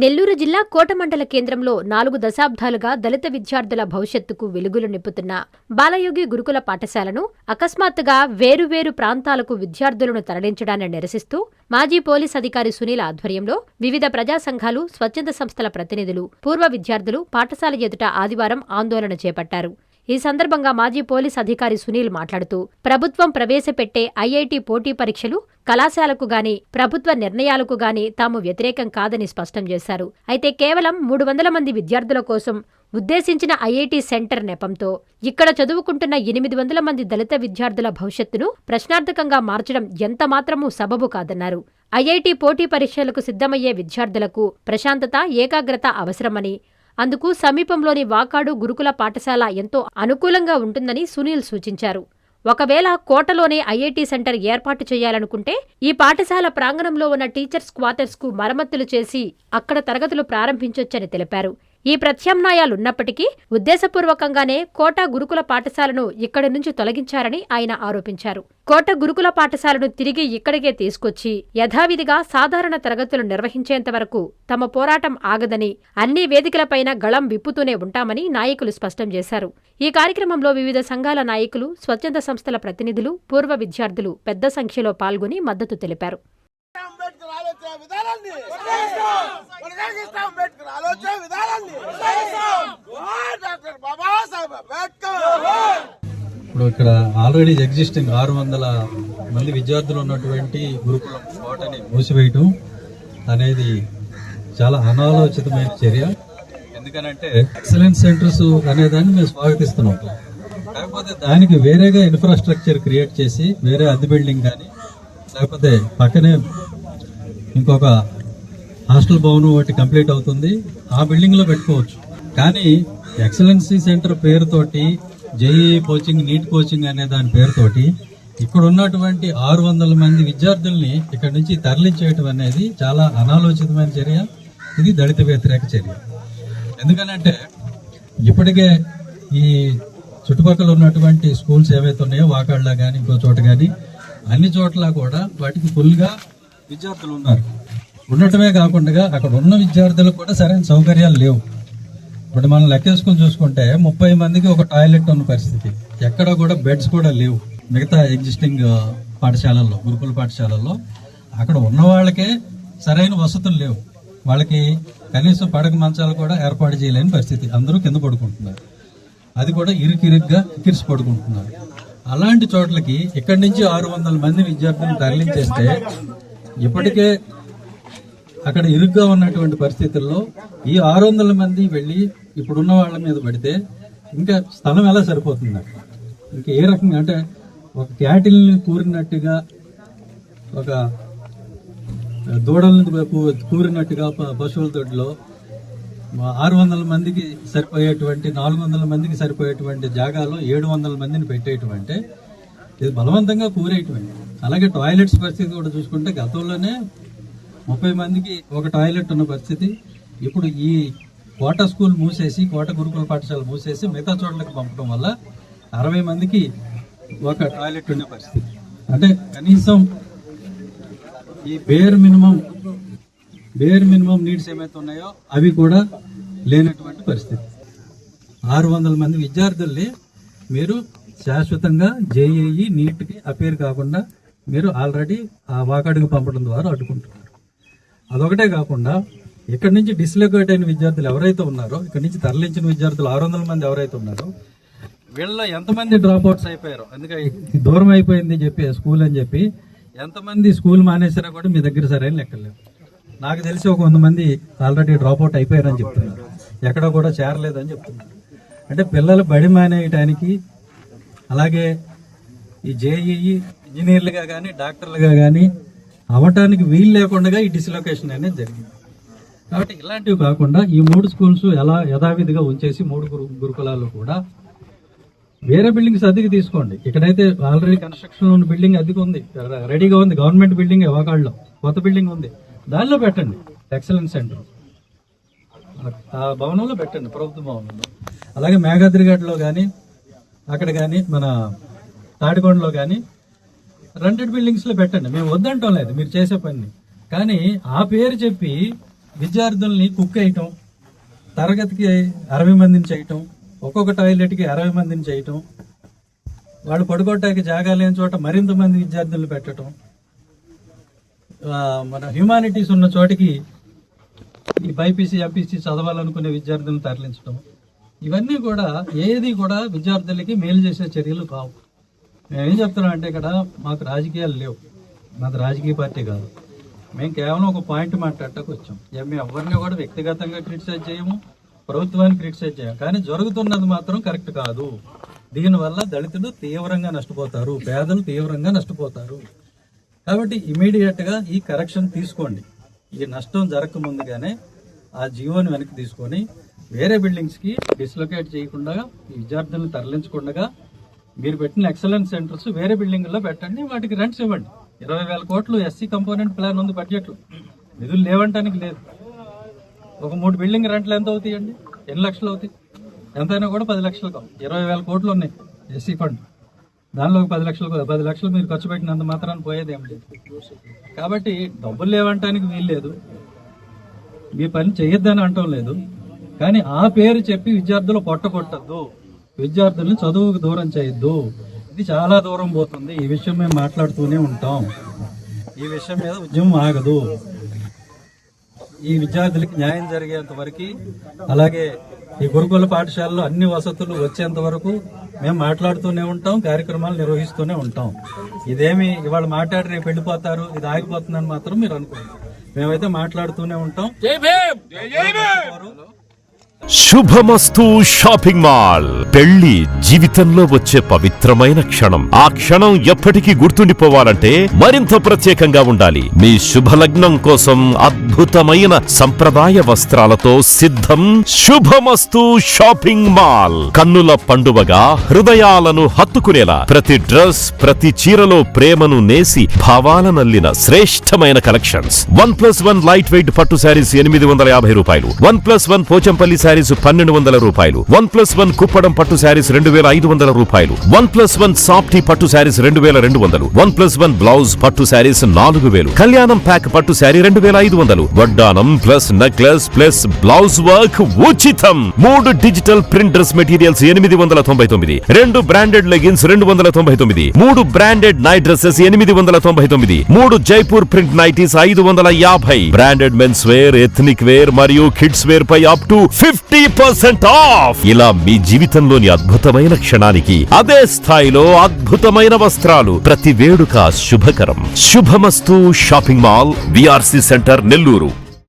నెల్లూరు జిల్లా కోటమండల కేంద్రంలో 4 దశాబ్దాలుగా దళిత విద్యార్థుల భవిష్యత్తుకు వెలుగులు నింపుతున్న బాలయోగి గురుకుల పాఠశాలను అకస్మాత్తుగా వేరువేరు ప్రాంతాలకు విద్యార్థులను తరలించడాన్ని నిరసిస్తూ మాజీ పోలీస్ అధికారి సునీల్ ఆధ్వర్యంలో వివిధ ప్రజా సంఘాలు, స్వచ్ఛంద సంస్థల ప్రతినిధులు, పూర్వ విద్యార్థులు పాఠశాల ఎదుట ఆదివారం ఆందోళన చేపట్టారు. ఈ సందర్భంగా మాజీ పోలీస్ అధికారి సునీల్ మాట్లాడుతూ ప్రభుత్వం ప్రవేశపెట్టే ఐఐటి పోటీ పరీక్షలు కళాశాలకు గాని ప్రభుత్వ నిర్ణయాలకు గాని తాము వ్యతిరేకం కాదని స్పష్టం చేశారు. అయితే కేవలం 300 మంది విద్యార్థుల కోసం ఉద్దేశించిన ఐఐటి సెంటర్ నెపంతో ఇక్కడ చదువుకుంటున్న 800 మంది దళిత విద్యార్థుల భవిష్యత్తును ప్రశ్నార్థకంగా మార్చడం ఎంతమాత్రమూ సబబు కాదన్నారు. ఐఐటి పోటీ పరీక్షలకు సిద్ధమయ్యే విద్యార్థులకు ప్రశాంతత, ఏకాగ్రత అవసరమని, అందుకు సమీపంలోని వాకాడు గురుకుల పాఠశాల ఎంతో అనుకూలంగా ఉంటుందని సునీల్ సూచించారు. ఒకవేళ కోటలోనే ఐఐటి సెంటర్ ఏర్పాటు చేయాలనుకుంటే ఈ పాఠశాల ప్రాంగణంలో ఉన్న టీచర్స్ క్వార్టర్స్కు మరమ్మతులు చేసి అక్కడ తరగతులు ప్రారంభించొచ్చని తెలిపారు. ఈ ప్రత్యామ్నాయాలున్నప్పటికీ ఉద్దేశపూర్వకంగానే కోట గురుకుల పాఠశాలను ఇక్కడి నుంచి తొలగించారని ఆయన ఆరోపించారు. కోట గురుకుల పాఠశాలను తిరిగి ఇక్కడికే తీసుకొచ్చి యథావిధిగా సాధారణ తరగతులు నిర్వహించేంత వరకు తమ పోరాటం ఆగదని, అన్ని వేదికలపైన గళం విప్పుతూనే ఉంటామని నాయకులు స్పష్టం చేశారు. ఈ కార్యక్రమంలో వివిధ సంఘాల నాయకులు, స్వచ్ఛంద సంస్థల ప్రతినిధులు, పూర్వ విద్యార్థులు పెద్ద సంఖ్యలో పాల్గొని మద్దతు తెలిపారు. ఇప్పుడు ఇక్కడ ఆల్రెడీ ఎగ్జిస్టింగ్ 600 మంది విద్యార్థులు ఉన్నటువంటి గురుకులం కోటని మూసివేయటం అనేది చాలా అనాలోచితమైన చర్య. ఎందుకనంటే ఎక్సలెన్స్ సెంటర్స్ అనేదాన్ని మేము స్వాగతిస్తున్నాం. కాకపోతే దానికి వేరేగా ఇన్ఫ్రాస్ట్రక్చర్ క్రియేట్ చేసి వేరే అద్దె బిల్డింగ్ కానీ లేకపోతే పక్కనే ఇంకొక హాస్టల్ భవనం ఒకటి కంప్లీట్ అవుతుంది, ఆ బిల్డింగ్ లో పెట్టుకోవచ్చు. కానీ ఎక్సలెన్సీ సెంటర్ పేరుతోటి జేఈ కోచింగ్, నీట్ కోచింగ్ అనే దాని పేరుతోటి ఇక్కడ ఉన్నటువంటి 600 మంది విద్యార్థుల్ని ఇక్కడ నుంచి తరలించేయటం అనేది చాలా అనాలోచితమైన చర్య. ఇది దళిత వ్యతిరేక చర్య. ఎందుకనంటే ఇప్పటికే ఈ చుట్టుపక్కల ఉన్నటువంటి స్కూల్స్ ఏవైతే ఉన్నాయో వాకాళ్ళ కానీ ఇంకో చోట కానీ అన్ని చోట్ల కూడా వాటికి ఫుల్గా విద్యార్థులు ఉన్నారు. ఉండటమే కాకుండా అక్కడ ఉన్న విద్యార్థులకు కూడా సరైన సౌకర్యాలు లేవు. ఇప్పుడు మనం లెక్కేసుకుని చూసుకుంటే 30 మందికి ఒక టాయిలెట్ ఉన్న పరిస్థితి, ఎక్కడ కూడా బెడ్స్ కూడా లేవు. మిగతా ఎగ్జిస్టింగ్ పాఠశాలల్లో, గురుకుల పాఠశాలల్లో అక్కడ ఉన్న వాళ్ళకే సరైన వసతులు లేవు. వాళ్ళకి కనీసం పడక మంచాలు కూడా ఏర్పాటు చేయలేని పరిస్థితి. అందరూ కింద పడుకుంటున్నారు, అది కూడా ఇరుకిరుగ్గా కిరిసి పడుకుంటున్నారు. అలాంటి చోట్లకి ఇక్కడి నుంచి 600 మంది విద్యార్థులను తరలించేస్తే ఇప్పటికే అక్కడ ఇరుగ్గా ఉన్నటువంటి పరిస్థితుల్లో ఈ 600 మంది వెళ్ళి ఇప్పుడున్న వాళ్ళ మీద పడితే ఇంకా స్థలం ఎలా సరిపోతుంది? ఇంకా ఏ రకంగా అంటే ఒక క్యాటిల్ని కూరినట్టుగా, ఒక దూడలను కూరినట్టుగా పశువుల తోటిలో 600 మందికి సరిపోయేటువంటి 400 మందికి సరిపోయేటువంటి జాగాలో 700 మందిని పెట్టేటువంటి ఇది బలవంతంగా కూరేటువంటి. అలాగే టాయిలెట్స్ పరిస్థితి కూడా చూసుకుంటే గతంలోనే 30 మందికి ఒక టాయిలెట్ ఉన్న పరిస్థితి. ఇప్పుడు ఈ కోట స్కూల్ మూసేసి, కోట గురుకుల పాఠశాల మూసేసి మిగతా చోట్లకి పంపడం వల్ల 60 మందికి ఒక టాయిలెట్ ఉండే పరిస్థితి. అంటే కనీసం ఈ బేర్ మినిమం నీడ్స్ ఏమైతే ఉన్నాయో అవి కూడా లేనటువంటి పరిస్థితి. 600 మంది విద్యార్థుల్ని మీరు శాశ్వతంగా జేఈఈ, నీట్కి అపేర్ కాకుండా మీరు ఆల్రెడీ ఆ వాకాడికి పంపడం ద్వారా అడ్డుకుంటున్నారు. అదొకటే కాకుండా ఇక్కడి నుంచి డిస్లొకేట్ అయిన విద్యార్థులు ఎవరైతే ఉన్నారో, ఇక్కడి నుంచి తరలించిన విద్యార్థులు 600 మంది ఎవరైతే ఉన్నారో వీళ్ళలో ఎంతమంది డ్రాప్ అవుట్స్ అయిపోయారో, ఎందుకంటే దూరం అయిపోయింది చెప్పి స్కూల్ అని చెప్పి ఎంతమంది స్కూల్ మానేసారో కూడా మీ దగ్గర సరైన లెక్కలేవు. నాకు తెలిసి ఒక 100 మంది ఆల్రెడీ డ్రాప్ అవుట్ అయిపోయారని చెప్తున్నారు, ఎక్కడో కూడా చేరలేదని చెప్తున్నారు. అంటే పిల్లలు బడి మానేయటానికి, అలాగే ఈ జేఈఈ ఇంజనీర్లుగా కానీ డాక్టర్లుగా కానీ అవటానికి వీలు లేకుండా ఈ డిస్లొకేషన్ అనేది జరిగింది. కాబట్టి ఇలాంటివి కాకుండా ఈ 3 స్కూల్స్ ఎలా యథావిధిగా ఉంచేసి 3 గురుకులాల్లో కూడా వేరే బిల్డింగ్స్ అద్దెకి తీసుకోండి. ఇక్కడైతే ఆల్రెడీ కన్స్ట్రక్షన్ ఉన్న బిల్డింగ్ అద్దెకి ఉంది, రెడీగా ఉంది. గవర్నమెంట్ బిల్డింగ్ వాకాళ్ళలో కొత్త బిల్డింగ్ ఉంది, దానిలో పెట్టండి ఎక్సలెన్స్ సెంటర్. ఆ భవనంలో పెట్టండి, ప్రభుత్వ భవనంలో. అలాగే మేఘాద్రిఘాట్లో కానీ అక్కడ కానీ మన తాడికొండలో కానీ రెంటెడ్ బిల్డింగ్స్ లో పెట్టండి. మేము వద్దంటాం లేదు మీరు చేసే పని. కానీ ఆ పేరు చెప్పి విద్యార్థుల్ని కుక్ వేయటం, తరగతికి 60 మందిని చేయటం, ఒక్కొక్క టాయిలెట్కి 60 మందిని చేయటం, వాళ్ళు పడుకోవటానికి జాగా లేని చోట మరింత మంది విద్యార్థులను పెట్టడం, మన హ్యుమానిటీస్ ఉన్న చోటికి ఈ బైపీసీ ఎంపీసీ చదవాలనుకునే విద్యార్థులను తరలించడం, ఇవన్నీ కూడా ఏది కూడా విద్యార్థులకి మేలు చేసే చర్యలు కావు. మేమేం చెప్తున్నాం అంటే ఇక్కడ మాకు రాజకీయాలు లేవు, మాది రాజకీయ పార్టీ కాదు. మేము కేవలం ఒక పాయింట్ మాట్లాడటానికి వచ్చాం. మేము ఎవరిని కూడా వ్యక్తిగతంగా క్రిటిసైజ్ చేయము, ప్రభుత్వాన్ని క్రిటిసైజ్ చేయము. కానీ జరుగుతున్నది మాత్రం కరెక్ట్ కాదు. దీనివల్ల దళితులు తీవ్రంగా నష్టపోతారు, పేదలు తీవ్రంగా నష్టపోతారు. కాబట్టి ఇమీడియట్ గా ఈ కరెక్షన్ తీసుకోండి. ఈ నష్టం జరగక ముందుగానే ఆ జీవోని వెనక్కి తీసుకొని వేరే బిల్డింగ్స్ కి డిస్లొకేట్ చేయకుండా, ఈ విద్యార్థులను తరలించకుండా మీరు పెట్టిన ఎక్సలెన్స్ సెంటర్స్ వేరే బిల్డింగ్లో పెట్టండి, వాటికి రెంట్స్ ఇవ్వండి. 20,000 కోట్లు ఎస్సీ కంపోనెంట్ ప్లాన్ ఉంది బడ్జెట్లో, నిధులు లేవంటానికి లేదు. ఒక 3 బిల్డింగ్ రెంట్లు ఎంత అవుతాయండి? ఎన్ని లక్షలు అవుతాయి? ఎంతైనా కూడా 10 లక్షలు కావు. 20,000 కోట్లు ఉన్నాయి ఎస్సీ ఫండ్, దానిలో 10 లక్షలు మీరు ఖర్చు పెట్టినంత మాత్రాన్ని పోయేది ఏం లేదు. కాబట్టి డబ్బులు లేవంటానికి వీల్లేదు, మీ పని చేయొద్దని అంటం లేదు. కానీ ఆ పేరు చెప్పి విద్యార్థులు కొట్టద్దు, విద్యార్థుల్ని చదువుకు దూరం చేయొద్దు. ఇది చాలా దూరం పోతుంది. ఈ విషయం మేము మాట్లాడుతూనే ఉంటాం. ఈ విషయం మీద ఉద్యమం ఆగదు. ఈ విద్యార్థులకి న్యాయం జరిగేంత వరకు, అలాగే ఈ గురుకుల పాఠశాలలో అన్ని వసతులు వచ్చేంత వరకు మేము మాట్లాడుతూనే ఉంటాం, కార్యక్రమాలు నిర్వహిస్తూనే ఉంటాం. ఇదేమి ఇవాళ మాట్లాడి రేపు వెళ్ళిపోతారు, ఇది ఆగిపోతుందని మాత్రం మీరు అనుకోండి. మేమైతే మాట్లాడుతూనే ఉంటాం. శుభమస్తు షాపింగ్ మాల్. పెళ్లి జీవితంలో వచ్చే పవిత్రమైన క్షణం. ఆ క్షణం ఎప్పటికీ గుర్తుండిపోవాలంటే మరింత ప్రత్యేకంగా ఉండాలి. మీ శుభలగ్నం కోసం అద్భుతమైన సంప్రదాయ వస్త్రాలతో సిద్ధం శుభమస్తు షాపింగ్ మాల్. కన్నుల పండువగా హృదయాలను హత్తుకునేలా ప్రతి డ్రెస్, ప్రతి చీరలో ప్రేమను నేసి భావాలనల్లిన శ్రేష్టమైన కలెక్షన్స్. 1+1 లైట్ వెయిట్ పట్టు శారీస్ 850 రూపాయలు, 1+1 పోచంపల్లి శారీస్ 1200 రూపాయలు, 1+1 కుప్పడం పట్టు శారీస్ 2500 రూపాయలు, 1+1 సాఫ్టీ పట్టు శారీస్ 2200, 1+1 బ్లౌజ్ పట్టు శారీస్ 4000, కళ్యాణం ప్యాక్ పట్టు శారీ 2500, వడ్డానం plus necklace plus blouse work ఉచితం. 3 digital print dress materials 899, 2 branded leggings 299, 3 branded night dresses 899, 3 Jaipur print nighties 550, branded men's wear, ethnic wear మరియు కిడ్స్ వేర్ పై అప్ టు 50% ఆఫ్. ఇలా మీ జీవితంలోని అద్భుతమైన క్షణానికి అదే స్థాయిలో అద్భుతమైన వస్త్రాలు. ప్రతి వేడుక శుభకరం. శుభమస్తు shopping mall, VRC centre, Nellore.